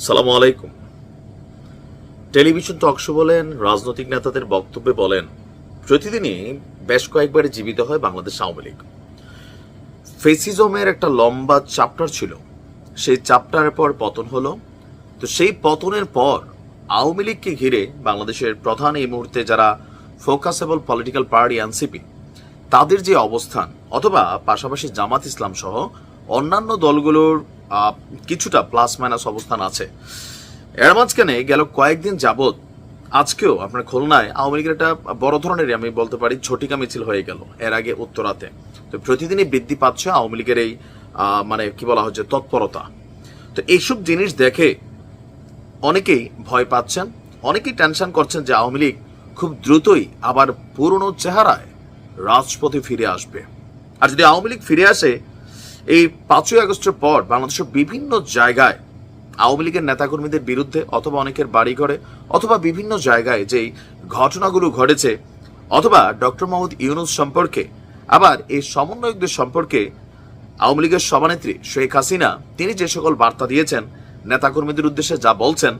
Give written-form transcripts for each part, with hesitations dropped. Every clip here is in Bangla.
সালামু আলাইকুম। টেলিভিশন টকশো বলেন, রাজনৈতিক নেতাদের বক্তব্যে বলেন, প্রতিদিনই বেশ কয়েকবারে জীবিত হয় বাংলাদেশ আওয়ামী লীগ। ফেসিজমের একটা লম্বা চ্যাপ্টার ছিল, সেই চ্যাপ্টারের পর পতন হলো। তো সেই পতনের পর আওয়ামী লীগকে ঘিরে বাংলাদেশের প্রধান এই মুহূর্তে যারা ফোকাসেবল পলিটিক্যাল পার্টি এনসিপি, তাদের যে অবস্থান, অথবা পাশাপাশি জামাত ইসলাম সহ অন্যান্য দলগুলোর কিছুটা প্লাস মাইনাস অবস্থান আছে। এর মাঝখানে গেল কয়েকদিন যাবৎ আজকেও আপনার খুলনায় আওয়ামী লীগের একটা বড় ধরনের, আমি বলতে পারি, ঝটিকা মিছিল হয়ে গেল এর আগে উত্তরাতে। তো প্রতিদিনই বৃদ্ধি পাচ্ছে আওয়ামী লীগের এই মানে কি বলা হচ্ছে তৎপরতা। তো এইসব জিনিস দেখে অনেকেই ভয় পাচ্ছেন, অনেকেই টেনশন করছেন যে আওয়ামী লীগ খুব দ্রুতই আবার পুরনো চেহারায় রাজপথে ফিরে আসবে। আর যদি আওয়ামী লীগ ফিরে আসে, এই 5ই আগস্টের পর বাংলাদেশের বিভিন্ন জায়গায় আওয়ামী লীগের নেতাকর্মীদের বিরুদ্ধে, অথবা অনেকের বাড়িঘরে, অথবা বিভিন্ন জায়গায় যেই ঘটনাগুলো ঘটেছে, অথবা ডক্টর মোহাম্মদ ইউনূস সম্পর্কে, আবার এই সমন্বয়কদের সম্পর্কে আওয়ামী লীগের সভানেত্রী শেখ হাসিনা তিনি যে সকল বার্তা দিয়েছেন, নেতাকর্মীদের উদ্দেশ্যে যা বলছেন,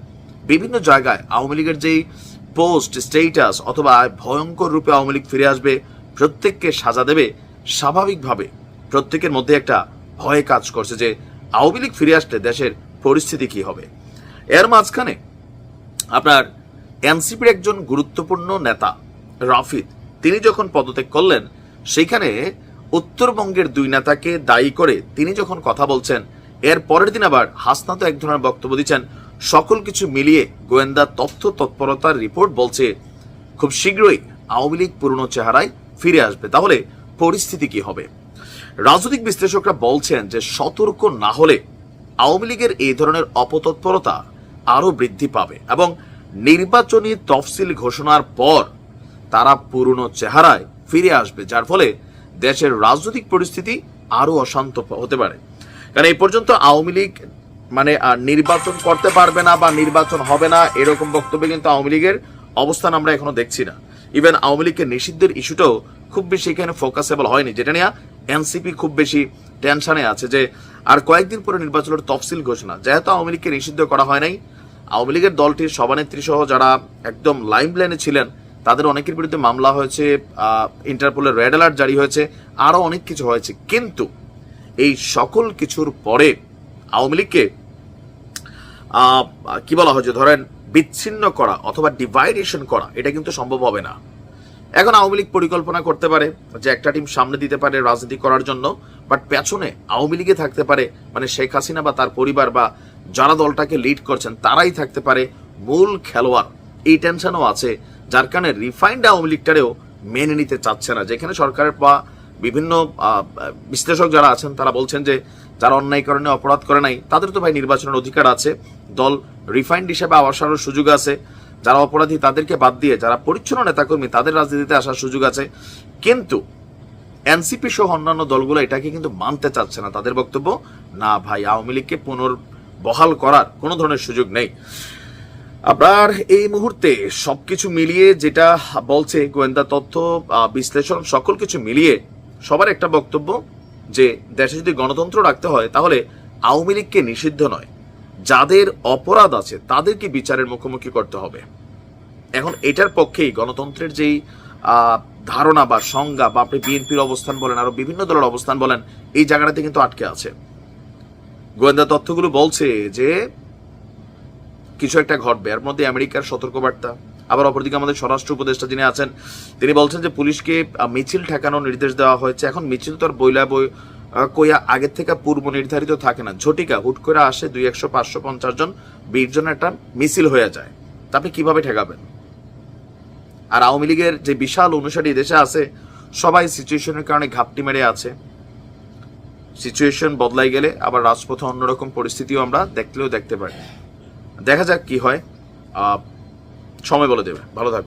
বিভিন্ন জায়গায় আওয়ামী লীগের যেই পোস্ট স্টেটাস, অথবা ভয়ঙ্কর রূপে আওয়ামী লীগ ফিরে আসবে, প্রত্যেককে সাজা দেবে, স্বাভাবিকভাবে প্রত্যেকের মধ্যে একটা ভয় কাজ করছে যে আওয়ামী লীগ ফিরে আসলে দেশের পরিস্থিতি কি হবে। এর মাঝখানে আপনার এনসিপির একজন গুরুত্বপূর্ণ নেতা রাফিদ, তিনি যখন পদত্যাগ করলেন, সেইখানে উত্তরবঙ্গের 2 নেতাকে দায়ী করে তিনি যখন কথা বলছেন, এর পরের দিন আবার হাসনাত এক ধরনের বক্তব্য দিচ্ছেন। সকল কিছু মিলিয়ে গোয়েন্দা তথ্য তৎপরতার রিপোর্ট বলছে খুব শীঘ্রই আওয়ামী লীগ পুরনো চেহারায় ফিরে আসবে। তাহলে পরিস্থিতি কি হবে? রাজনৈতিক বিশ্লেষকরা বলছেন যে সতর্ক না হলে আওয়ামী লীগের এই ধরনের অপতৎপরতা আরো বৃদ্ধি পাবে, এবং নির্বাচনী তফসিল ঘোষণার পর তারা পুরনো চেহারায় ফিরে আসবে, যার ফলে দেশের রাজনৈতিক পরিস্থিতি আরো অশান্ত হতে পারে। কারণ এই পর্যন্ত আওয়ামী লীগ মানে নির্বাচন করতে পারবে না বা নির্বাচন হবে না, এরকম বক্তব্য কিন্তু আওয়ামী লীগের অবস্থান আমরা এখনো দেখছি না। ইভেন আওয়ামী লীগকে নিষিদ্ধের ইস্যুটাও খুব বেশি এখানে ফোকাসেবল হয়নি, যেটা নিয়ে এনসিপি খুব বেশি টেনশনে আছে যে আর কয়েকদিন পরে নির্বাচনের তফসিল ঘোষণা। যেহেতু আওয়ামী লীগকে নিষিদ্ধ করা হয় নাই, আওয়ামী লীগের দলটির সভানেত্রী সহ যারা একদম লাইম লাইনে ছিলেন, তাদের অনেকের বিরুদ্ধে মামলা হয়েছে, ইন্টারপোলের রেড অ্যালার্ট জারি হয়েছে, আরো অনেক কিছু হয়েছে। কিন্তু এই সকল কিছুর পরে আওয়ামী লীগকে কি বলা হয়েছে, ধরেন বিচ্ছিন্ন করা অথবা ডিভাইডেশন করা, এটা কিন্তু সম্ভব হবে না। এখন আওয়ামী লীগ পরিকল্পনা করতে পারে যে একটা টিম সামনে দিতে পারে রাজনীতি করার জন্য, বাট পেছনে আওয়ামী লীগে থাকতে পারে, মানে শেখ হাসিনা বা তার পরিবার বা যারা দলটাকে লিড করছেন তারাই থাকতে পারে মূল খেলোয়াড়। এই টেনশনও আছে, যার কারণে রিফাইন্ড আওয়ামী লীগটারেও মেনে নিতে চাচ্ছে না। যেখানে সরকারের বা বিভিন্ন বিশ্লেষক যারা আছেন তারা বলছেন যে যারা অন্যায় কারণে অপরাধ করে নাই, তাদের তো ভাই নির্বাচনের অধিকার আছে, দল রিফাইন্ড হিসেবে আসার সুযোগ আছে। যারা অপরাধী তাদেরকে বাদ দিয়ে যারা পরিচ্ছন্ন নেতাকর্মী, তাদের রাজনীতিতে আসার সুযোগ আছে। কিন্তু এনসিপি সহ অন্যান্য দলগুলো এটাকে কিন্তু মানতে চাচ্ছে না। তাদের বক্তব্য, না ভাই, আওয়ামী লীগকে পুনর্বহাল করার কোনো ধরনের সুযোগ নেই। আপনার এই মুহূর্তে সবকিছু মিলিয়ে যেটা বলছে গোয়েন্দা তথ্য বিশ্লেষণ, সকল কিছু মিলিয়ে সবার একটা বক্তব্য যে দেশে যদি গণতন্ত্র রাখতে হয়, তাহলে আওয়ামী লীগকে নিষিদ্ধ নয়, যাদের অপরাধ আছে তাদেরকে বিচারের মুখোমুখি করতে হবে। এখন এটার পক্ষেই গণতন্ত্রের যেই ধারণা বা সংজ্ঞা, বা আপনি বিএনপির অবস্থান বলেন, আরো বিভিন্ন দলের অবস্থান বলেন, এই জায়গাটাতে কিন্তু আটকে আছে। গোয়েন্দা তথ্যগুলো বলছে যে কিছু একটা ঘটবে, এর মধ্যে আমেরিকার সতর্কবার্তা। আবার অপরদিকে আমাদের স্বরাষ্ট্র উপদেষ্টা যিনি আছেন, তিনি বলছেন যে পুলিশকে মিছিল ঠেকানোর নির্দেশ দেওয়া হয়েছে। এখন মিছিল তো আর কইয়া আগের থেকে পূর্ব নির্ধারিত থাকে না, ঝটিকা হুট করে আসে 200, 500, 50 জন, 20 জন একটা মিছিল হয়ে যায়। তা আপনি কিভাবে ঠেকাবেন? আর আওয়ামী লীগের যে বিশাল অনুসারী দেশে আছে, সবাই সিচুয়েশনের কারণে ঘাপটি মেরে আছে। সিচুয়েশন বদলাই গেলে আবার রাজপথে অন্যরকম পরিস্থিতিও আমরা দেখতে পারি। দেখা যাক কি হয়, সময় বলে দেবে। ভালো থাকবে।